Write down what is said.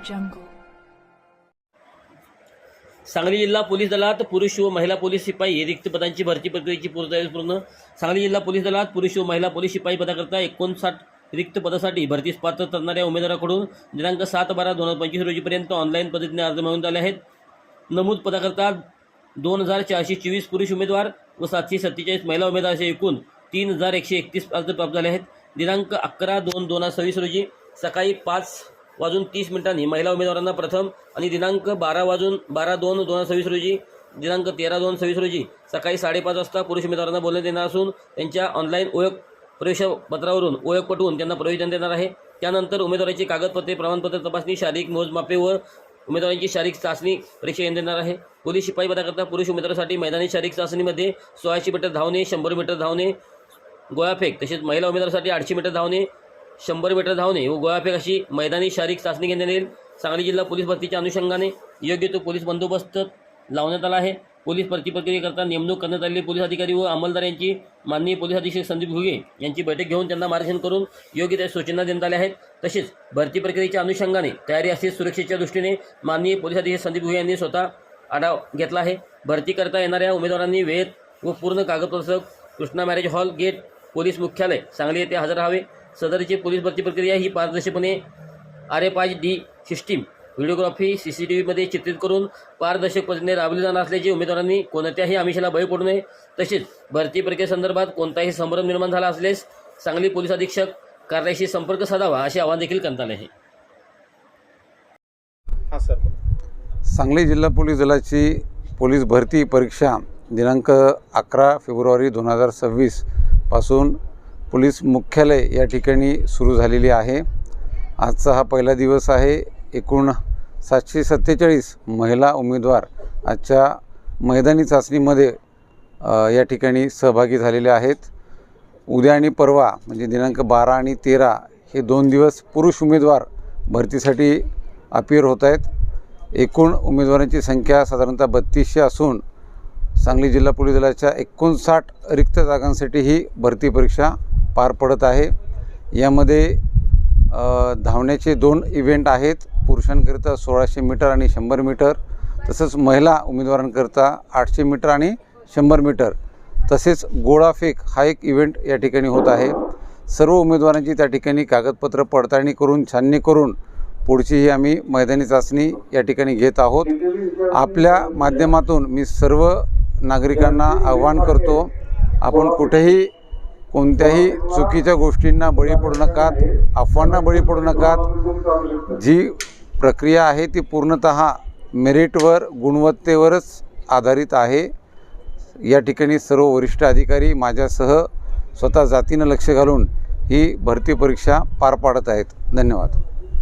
jungle. Sangli जिल्हा police दलात पुरुष व महिला पोलीस शिपाई रिक्त पदांची भरती प्रक्रियेची पूर्तता पूर्ण. सांगली जिल्हा पोलीस दलात पुरुष व महिला पोलीस शिपाई पदाकरता 59 रिक्त पदासाठी भरतीस पात्र ठरणाऱ्या उमेदवाराकडून दिनांक 7/12/2025 रोजीपर्यंत ऑनलाईन पद्धतीने अर्ज मागवण्यात आले आहेत. नमूद पदाकरता 2424 पुरुष उमेदवार व 747 महिला उमेदवार असे एकूण 3131 अर्ज प्राप्त झाले आहेत. दिनांक 11/2/2026 रोजी सकाळी 5:30 महिला उमेदवारांना प्रथम आणि दिनांक 12/2/2026 रोजी दिनांक 13/2/26 रोजी सकाळी 5:30 वाजता पुरुष उमेदवारांना बोलण्यात येणार असून त्यांच्या ऑनलाईन ओळख प्रवेशपत्रावरून ओळख पटवून त्यांना प्रवेश देण्यात येणार आहे. त्यानंतर उमेदवाराची कागदपत्रे, प्रमाणपत्र तपासणी, शारीरिक मोजमापे व उमेदवारांची शारीरिक चाचणी परीक्षा घेण्यात येणार आहे. पोलीस शिपाई पदाकरता पुरुष उमेदवारासाठी मैदानी शारीरिक चाचणीमध्ये 1600 मीटर धावणे, 100 मीटर धावणे, गोळाफेक, तसेच महिला उमेदवारासाठी 800 मीटर धावणे, 100 मीटर धावणे व गोळाफेक अशी मैदानी शारीरिक चाचणी घेण्यात येईल. सांगली जिल्हा पोलीस भरतीच्या अनुषंगाने योग्य तो पोलीस बंदोबस्त लावण्यात आला आहे. पोलीस भरती प्रक्रियेकरता नेमणूक करण्यात आलेले पोलीस अधिकारी व अंमलदार यांची माननीय पोलीस अधीक्षक संदीप घुगे यांची बैठक घेऊन त्यांना मार्गदर्शन करून योग्य त्या सूचना देण्यात आल्या आहेत. तसेच भरती प्रक्रियेच्या अनुषंगाने तयारी असेल सुरक्षेच्या दृष्टीने माननीय पोलीस अधीक्षक संदीप घुगे यांनी स्वतः आढावा घेतला आहे. भरती करता येणाऱ्या उमेदवारांनी वेळेत व पूर्ण कागदपत्र Krishna marriage hall gate police मुख्यालय सांगली येथे हजर राहावे. सदरची पोलीस भरती प्रक्रिया ही पारदर्शकपणे RFID सिस्टीम, व्हिडिओग्राफी, CCTVमध्ये चित्रित करून पारदर्शक पद्धतीने राबवली जाणार असल्याचे उमेदवारांनी कोणत्याही आमिषाला बळी पडू नये. तसेच भरती प्रक्रियेसंदर्भात कोणताही संभ्रम निर्माण झाला असल्यास सांगली पोलीस अधीक्षक कार्यालयाशी संपर्क साधावा असे आवाहन देखील करण्यात आले आहे. सांगली जिल्हा पोलीस दलाची पोलीस भरती परीक्षा दिनांक 11 फेब्रुवारी 2026 पासून पोलीस मुख्यालय या ठिकाणी सुरू झालेली आहे. आजचा हा पहिला दिवस आहे. एकूण 747 महिला उमेदवार आजच्या मैदानी चाचणीमध्ये या ठिकाणी सहभागी झालेले आहेत. उद्या आणि परवा म्हणजे दिनांक 12 आणि 13 हे 2 दिवस पुरुष उमेदवार भरतीसाठी अपिअर होत आहेत. एकूण उमेदवारांची संख्या साधारणतः 3200 असून सांगली जिल्हा पोलीस दलाच्या 59 रिक्त जागांसाठी ही भरती परीक्षा पार पडत आहे. यामध्ये धावण्याचे 2 इव्हेंट आहेत. पुरुषांकरिता 1600 मीटर आणि 100 मीटर, तसंच महिला उमेदवारांकरिता 800 मीटर आणि 100 मीटर, तसेच गोळाफेक हा एक इव्हेंट या ठिकाणी होत आहे. सर्व उमेदवारांची त्या ठिकाणी कागदपत्र पडताळणी करून छाननी करून पुढची ही आम्ही मैदानी चाचणी या ठिकाणी घेत आहोत. आपल्या माध्यमातून मी सर्व नागरिकांना आवाहन करतो, आपण कुठेही कोणत्याही चुकीच्या गोष्टींना बळी पडू नकात, अफवांना बळी पडू नकात. जी प्रक्रिया आहे ती पूर्णतः मेरिटवर, गुणवत्तेवरच आधारित आहे. या ठिकाणी सर्व वरिष्ठ अधिकारी माझ्यासह स्वतः जातीनं लक्ष घालून ही भरती परीक्षा पार पाडत आहेत. धन्यवाद.